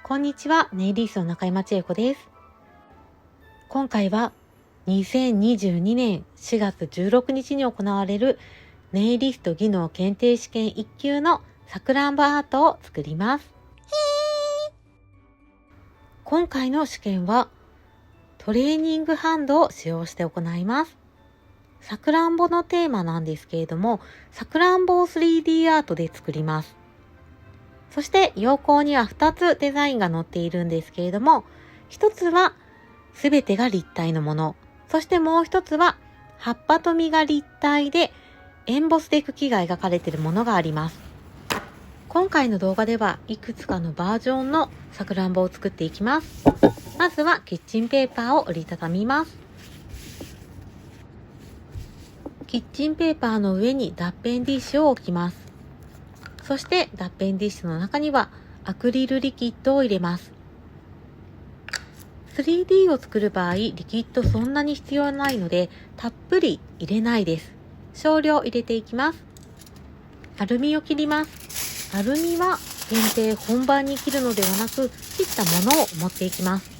こんにちは、ネイリストの中山千恵子です。今回は2022年4月16日に行われるネイリスト技能検定試験1級のさくらんぼアートを作ります。今回の試験はトレーニングハンドを使用して行います。さくらんぼのテーマなんですけれども、さくらんぼを 3D アートで作ります。そして要項には2つデザインが載っているんですけれども、1つはすべてが立体のもの、そしてもう1つは葉っぱと実が立体でエンボスで茎が描かれているものがあります。今回の動画ではいくつかのバージョンのさくらんぼを作っていきます。まずはキッチンペーパーを折りたたみます。キッチンペーパーの上に脱ペンディッシュを置きます。そして脱ペンディッシュの中にはアクリルリキッドを入れます。3D を作る場合、リキッドそんなに必要ないので、たっぷり入れないです。少量入れていきます。アルミを切ります。アルミは検定本番に切るのではなく、切ったものを持っていきます。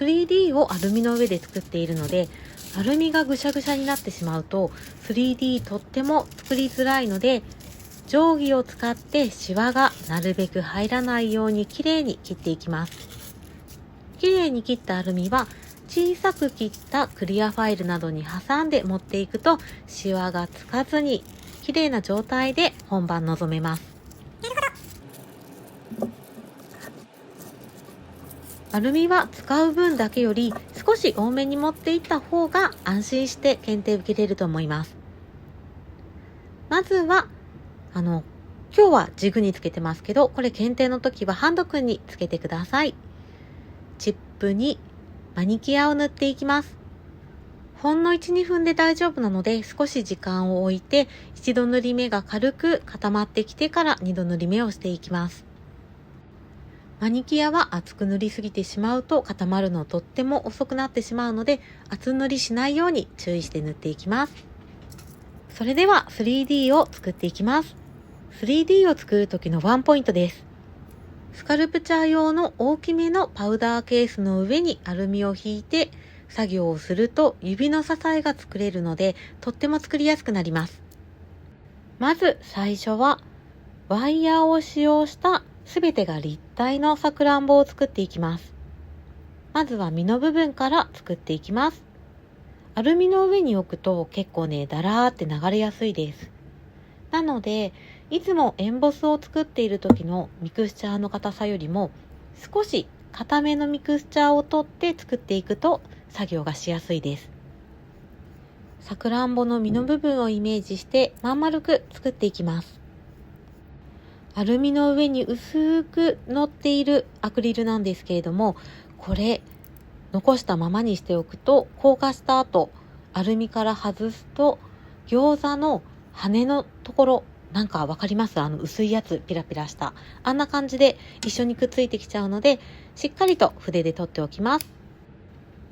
3D をアルミの上で作っているので、アルミがぐしゃぐしゃになってしまうと、3D とっても作りづらいので、定規を使ってシワがなるべく入らないようにきれいに切っていきます。きれいに切ったアルミは小さく切ったクリアファイルなどに挟んで持っていくとシワがつかずにきれいな状態で本番臨めます。アルミは使う分だけより少し多めに持っていった方が安心して検定受けれると思います。まずは今日はジグにつけてますけど、これ検定の時はハンドクンにつけてください。チップにマニキュアを塗っていきます。ほんの 1,2 分で大丈夫なので少し時間を置いて、一度塗り目が軽く固まってきてから2度塗り目をしていきます。マニキュアは厚く塗りすぎてしまうと固まるのとっても遅くなってしまうので、厚塗りしないように注意して塗っていきます。それでは 3D を作っていきます。3D を作る時のワンポイントです。スカルプチャー用の大きめのパウダーケースの上にアルミを引いて作業をすると指の支えが作れるのでとっても作りやすくなります。まず最初はワイヤーを使用したすべてが立体のさくらんぼを作っていきます。まずは実の部分から作っていきます。アルミの上に置くと結構だらーって流れやすいです。なのでいつもエンボスを作っている時のミクスチャーの硬さよりも少し硬めのミクスチャーを取って作っていくと作業がしやすいです。さくらんぼの実の部分をイメージしてまん丸く作っていきます。アルミの上に薄く乗っているアクリルなんですけれども、これ残したままにしておくと硬化した後、アルミから外すと餃子の羽のところ、なんかわかります？薄いやつ、ピラピラした。あんな感じで一緒にくっついてきちゃうので、しっかりと筆で取っておきます。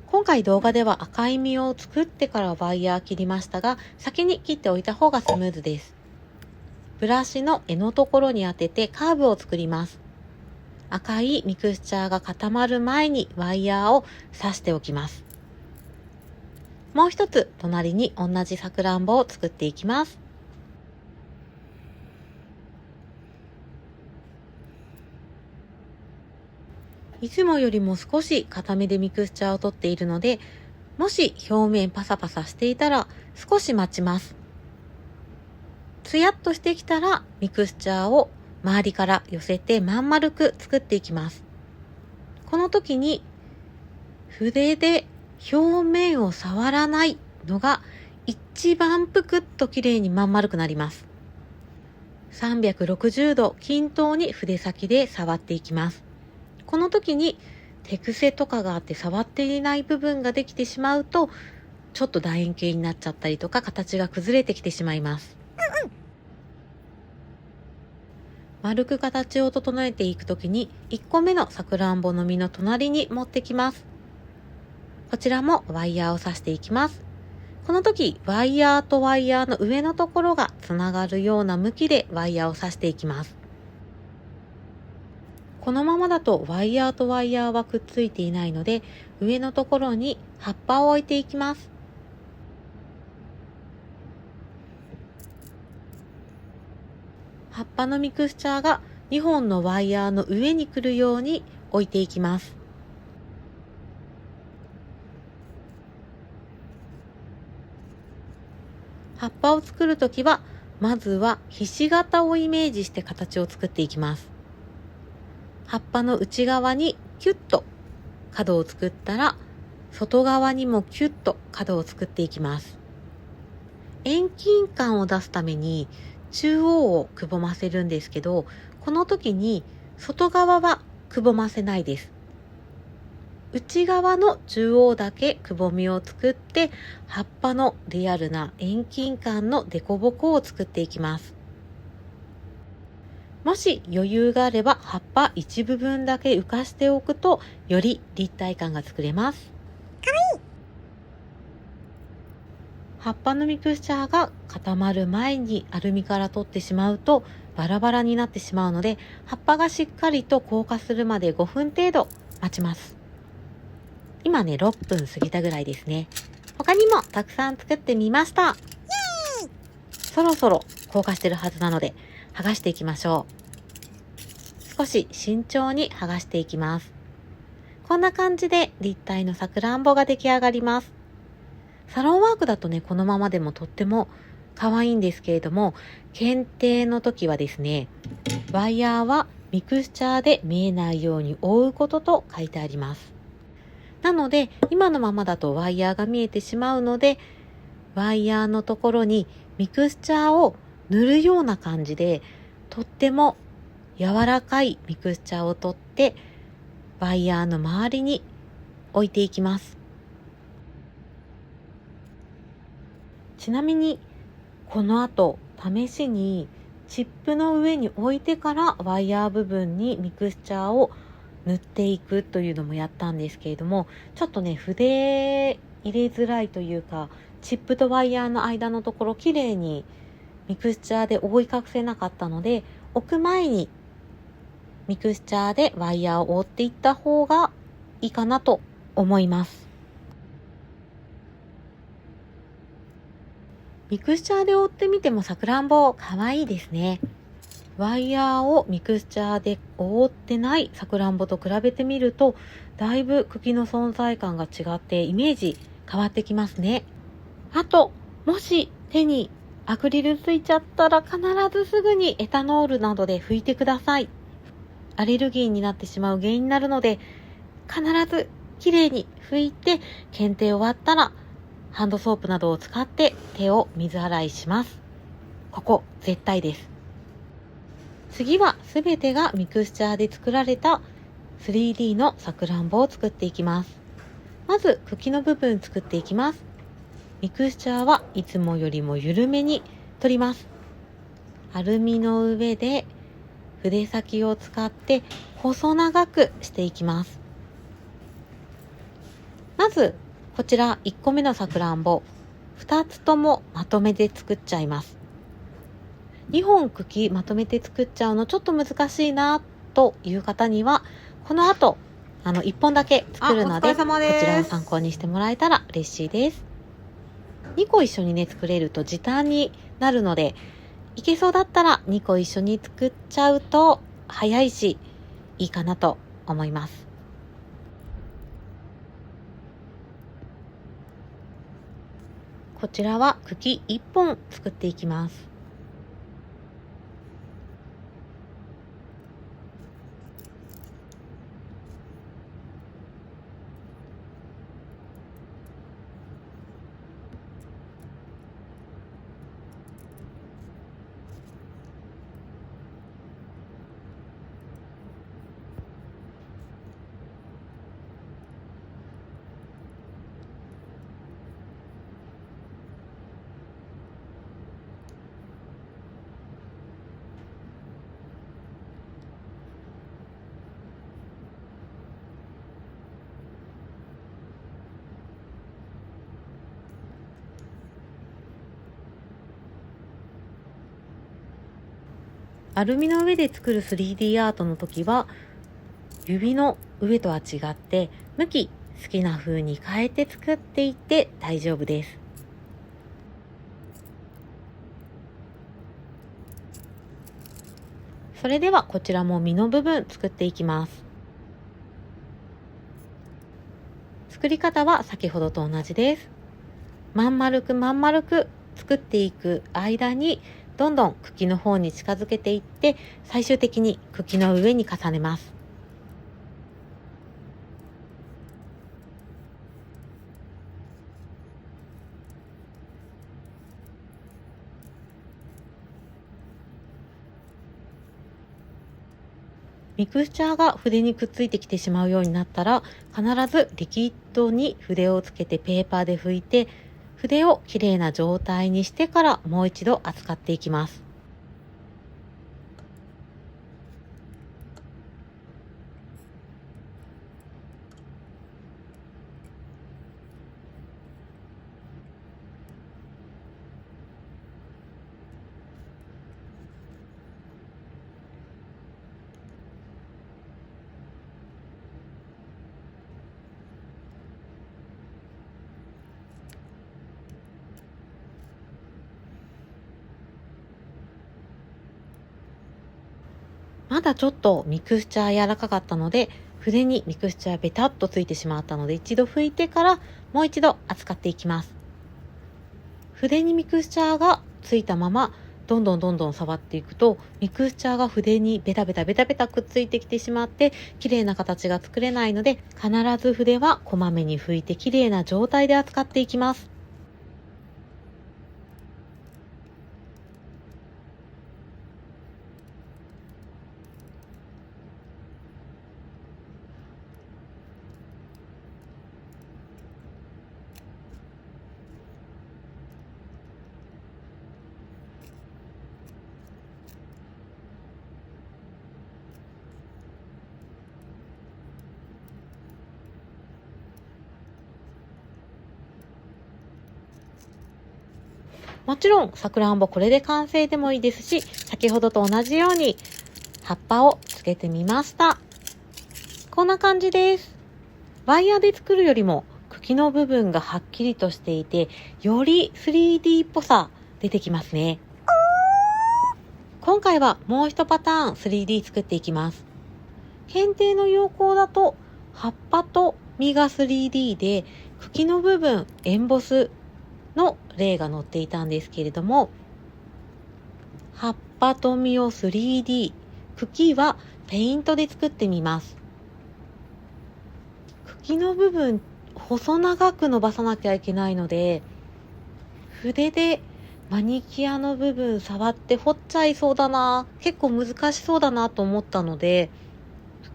今回動画では赤い実を作ってからワイヤー切りましたが、先に切っておいた方がスムーズです。ブラシの柄のところに当ててカーブを作ります。赤いミクスチャーが固まる前にワイヤーを刺しておきます。もう一つ隣に同じさくらんぼを作っていきます。いつもよりも少し固めでミクスチャーを取っているので、もし表面パサパサしていたら少し待ちます。ツヤっとしてきたらミクスチャーを周りから寄せてまん丸く作っていきます。この時に筆で表面を触らないのが一番ぷくっと綺麗にまん丸くなります。360度均等に筆先で触っていきます。この時に手癖とかがあって触っていない部分ができてしまうとちょっと楕円形になっちゃったりとか形が崩れてきてしまいます。丸く形を整えていくときに1個目のさくらんぼの実の隣に持ってきます。こちらもワイヤーを刺していきます。この時ワイヤーとワイヤーの上のところがつながるような向きでワイヤーを刺していきます。このままだとワイヤーとワイヤーはくっついていないので、上のところに葉っぱを置いていきます。葉っぱのミクスチャーが2本のワイヤーの上に来るように置いていきます。葉っぱを作るときは、まずはひし形をイメージして形を作っていきます。葉っぱの内側にキュッと角を作ったら、外側にもキュッと角を作っていきます。遠近感を出すために中央をくぼませるんですけど、この時に外側はくぼませないです。内側の中央だけくぼみを作って、葉っぱのリアルな遠近感の凸凹を作っていきます。もし余裕があれば葉っぱ一部分だけ浮かしておくと、より立体感が作れます。葉っぱのミクスチャーが固まる前にアルミから取ってしまうとバラバラになってしまうので、葉っぱがしっかりと硬化するまで5分程度待ちます。今ね、6分過ぎたぐらいですね。他にもたくさん作ってみました。そろそろ硬化してるはずなので剥がしていきましょう。少し慎重に剥がしていきます。こんな感じで立体のさくらんぼが出来上がります。サロンワークだとね、このままでもとっても可愛いんですけれども、検定の時はですね、ワイヤーはミクスチャーで見えないように覆うことと書いてあります。なので、今のままだとワイヤーが見えてしまうので、ワイヤーのところにミクスチャーを塗るような感じで、とっても柔らかいミクスチャーを取って、ワイヤーの周りに置いていきます。ちなみにこの後試しにチップの上に置いてからワイヤー部分にミクスチャーを塗っていくというのもやったんですけれども、ちょっとね筆入れづらいというか、チップとワイヤーの間のところきれいにミクスチャーで覆い隠せなかったので、置く前にミクスチャーでワイヤーを覆っていった方がいいかなと思います。ミクスチャーで覆ってみてもさくらんぼかわいいですね。ワイヤーをミクスチャーで覆ってないさくらんぼと比べてみると、だいぶ茎の存在感が違ってイメージ変わってきますね。あと、もし手にアクリルついちゃったら必ずすぐにエタノールなどで拭いてください。アレルギーになってしまう原因になるので、必ずきれいに拭いて、検定終わったらハンドソープなどを使って手を水洗いします。ここ絶対です。次はすべてがミクスチャーで作られた 3D のさくらんぼを作っていきます。まず茎の部分作っていきます。ミクスチャーはいつもよりも緩めに取ります。アルミの上で筆先を使って細長くしていきます。まずこちら1個目のさくらんぼ、2つともまとめて作っちゃいます。2本茎まとめて作っちゃうのちょっと難しいなという方には、この後1本だけ作るので、こちらを参考にしてもらえたら嬉しいです。2個一緒にね作れると時短になるので、いけそうだったら2個一緒に作っちゃうと早いしいいかなと思います。こちらは茎1本作っていきます。アルミの上で作る 3D アートの時は、指の上とは違って向き好きな風に変えて作っていって大丈夫です。それではこちらも実の部分作っていきます。作り方は先ほどと同じです。まん丸く作っていく間にどんどん茎の方に近づけていって最終的に茎の上に重ねます。ミクスチャーが筆にくっついてきてしまうようになったら、必ずリキッドに筆をつけてペーパーで拭いて、筆をきれいな状態にしてからもう一度扱っていきます。まだちょっとミクスチャー柔らかかったので、筆にミクスチャーベタっとついてしまったので、一度拭いてからもう一度扱っていきます。筆にミクスチャーがついたまま、どんどん触っていくと、ミクスチャーが筆にベタベタくっついてきてしまって、綺麗な形が作れないので、必ず筆はこまめに拭いて綺麗な状態で扱っていきます。もちろんさくらんぼこれで完成でもいいですし、先ほどと同じように葉っぱをつけてみました。こんな感じです。ワイヤーで作るよりも茎の部分がはっきりとしていて、より 3D っぽさ出てきますね。今回はもう一パターン 3D 作っていきます。検定の要項だと葉っぱと実が 3D で茎の部分エンボスの例が載っていたんですけれども、葉っぱと実を 3D、茎はペイントで作ってみます。茎の部分細長く伸ばさなきゃいけないので、筆でマニキュアの部分触って彫っちゃいそうだな、結構難しそうだなと思ったので、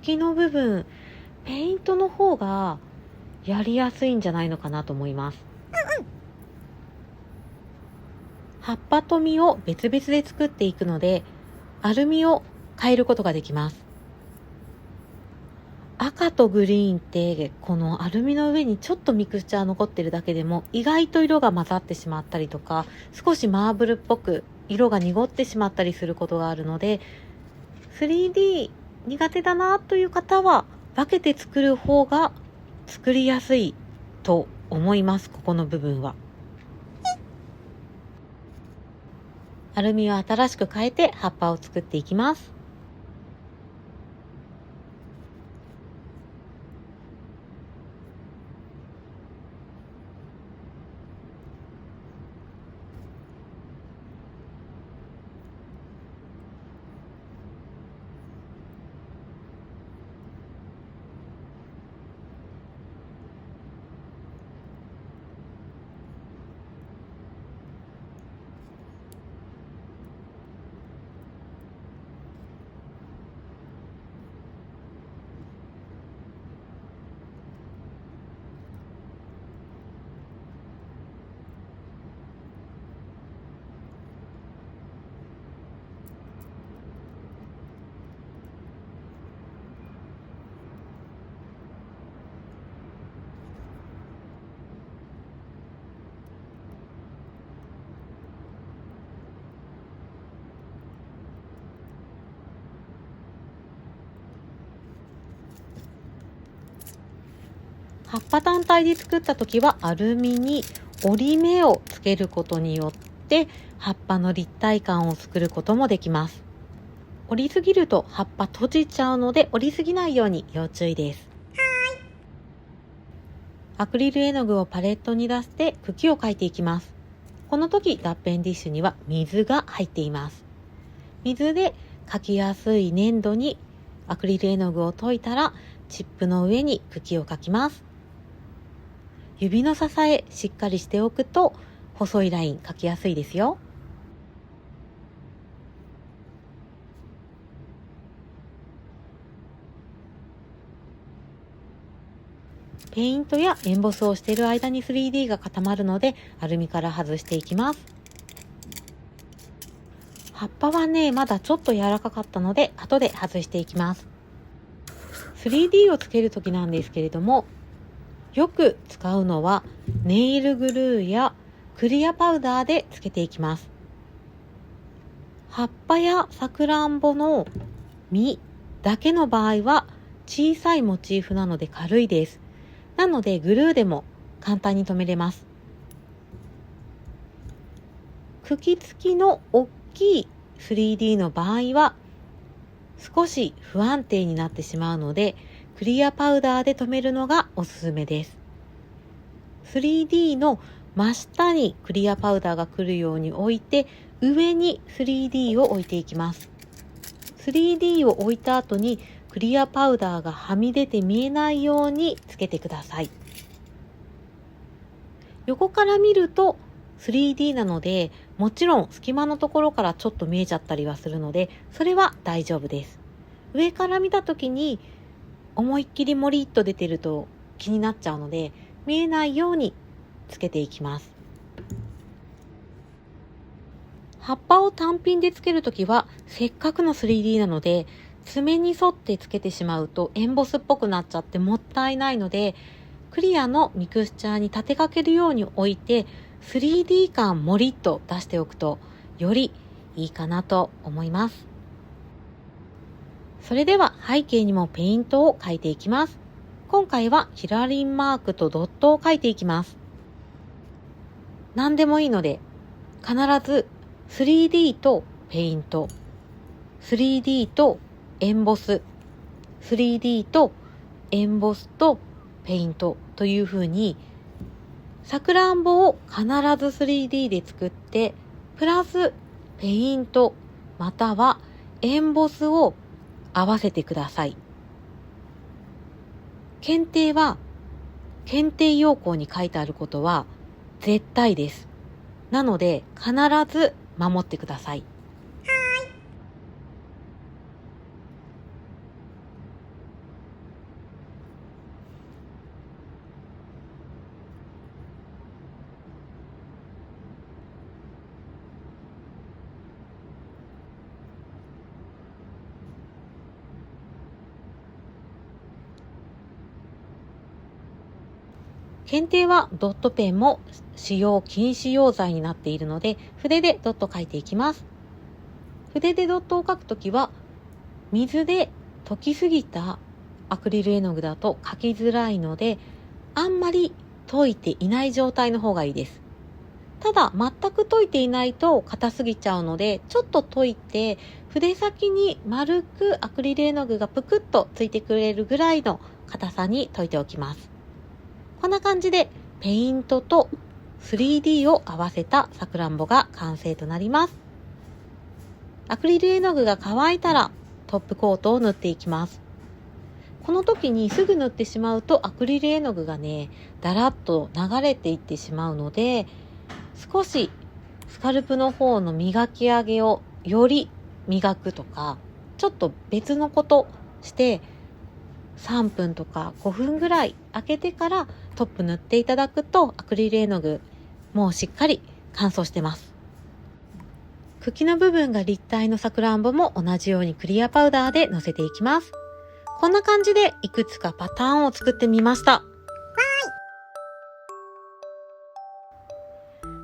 茎の部分ペイントの方がやりやすいんじゃないのかなと思います。葉っぱと実を別々で作っていくので、アルミを変えることができます。赤とグリーンってこのアルミの上にちょっとミクスチャー残ってるだけでも意外と色が混ざってしまったりとか、少しマーブルっぽく色が濁ってしまったりすることがあるので、 3D 苦手だなという方は分けて作る方が作りやすいと思います。ここの部分はアルミを新しく変えて葉っぱを作っていきます。葉っぱ単体で作った時はアルミに折り目をつけることによって葉っぱの立体感を作ることもできます。折りすぎると葉っぱ閉じちゃうので折りすぎないように要注意です。アクリル絵の具をパレットに出して茎を描いていきます。この時脱ペンディッシュには水が入っています。水で描きやすい粘土にアクリル絵の具を溶いたらチップの上に茎を描きます。指の支えしっかりしておくと細いライン描きやすいですよ。ペイントやエンボスをしている間に 3D が固まるのでアルミから外していきます。葉っぱはね、まだちょっと柔らかかったので後で外していきます。3D をつけるときなんですけれども、よく使うのはネイルグルーやクリアパウダーでつけていきます。葉っぱやさくらんぼの実だけの場合は小さいモチーフなので軽いです。なのでグルーでも簡単に留めれます。茎付きの大きい 3D の場合は少し不安定になってしまうのでクリアパウダーで留めるのがおすすめです。3D の真下にクリアパウダーが来るように置いて上に 3D を置いていきます。3D を置いた後にクリアパウダーがはみ出て見えないようにつけてください。横から見ると 3D なので、もちろん隙間のところからちょっと見えちゃったりはするので、それは大丈夫です。上から見た時に思いっきりモリっと出てると気になっちゃうので、見えないようにつけていきます。葉っぱを単品でつけるときはせっかくの 3D なので爪に沿ってつけてしまうとエンボスっぽくなっちゃってもったいないので、クリアのミクスチャーに立てかけるように置いて 3D 感もりっと出しておくとよりいいかなと思います。それでは背景にもペイントを描いていきます。今回はキラリンマークとドットを描いていきます。何でもいいので必ず 3D とペイント、3D とエンボス、3D とエンボスとペイントという風にさくらんぼを必ず 3D で作ってプラスペイントまたはエンボスを合わせてください。検定は検定要項に書いてあることは絶対です。なので必ず守ってください。検定はドットペンも使用禁止用材になっているので筆でドット書いていきます。筆でドットを書くときは水で溶きすぎたアクリル絵の具だと書きづらいのであんまり溶いていない状態の方がいいです。ただ全く溶いていないと硬すぎちゃうのでちょっと溶いて筆先に丸くアクリル絵の具がぷくっとついてくれるぐらいの硬さに溶いておきます。こんな感じでペイントと 3D を合わせたさくらんぼが完成となります。アクリル絵の具が乾いたらトップコートを塗っていきます。この時にすぐ塗ってしまうとアクリル絵の具がね、だらっと流れていってしまうので、少しスカルプの方の磨き上げをより磨くとか、ちょっと別のことして3分とか5分ぐらい空けてからトップ塗っていただくとアクリル絵の具もうしっかり乾燥してます。茎の部分が立体のさくらんぼも同じようにクリアパウダーで乗せていきます。こんな感じでいくつかパターンを作ってみました。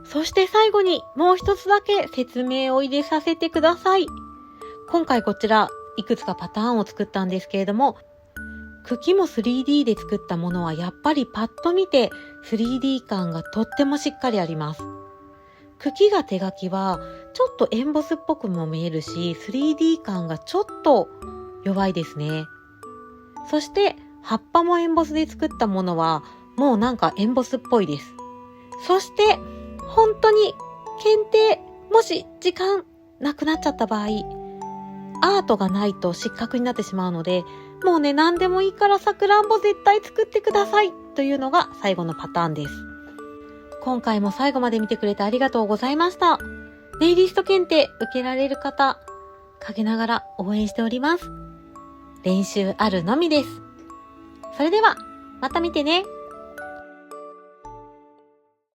そして最後にもう一つだけ説明を入れさせてください。今回こちらいくつかパターンを作ったんですけれども、茎も 3D で作ったものはやっぱりパッと見て 3D 感がとってもしっかりあります。茎が手書きはちょっとエンボスっぽくも見えるし 3D 感がちょっと弱いですね。そして葉っぱもエンボスで作ったものはもうなんかエンボスっぽいです。そして本当に検定もし時間なくなっちゃった場合アートがないと失格になってしまうのでもうね何でもいいからさくらんぼ絶対作ってくださいというのが最後のパターンです。今回も最後まで見てくれてありがとうございました。ネイリスト検定受けられる方陰ながら応援しております。練習あるのみです。それではまた見てね。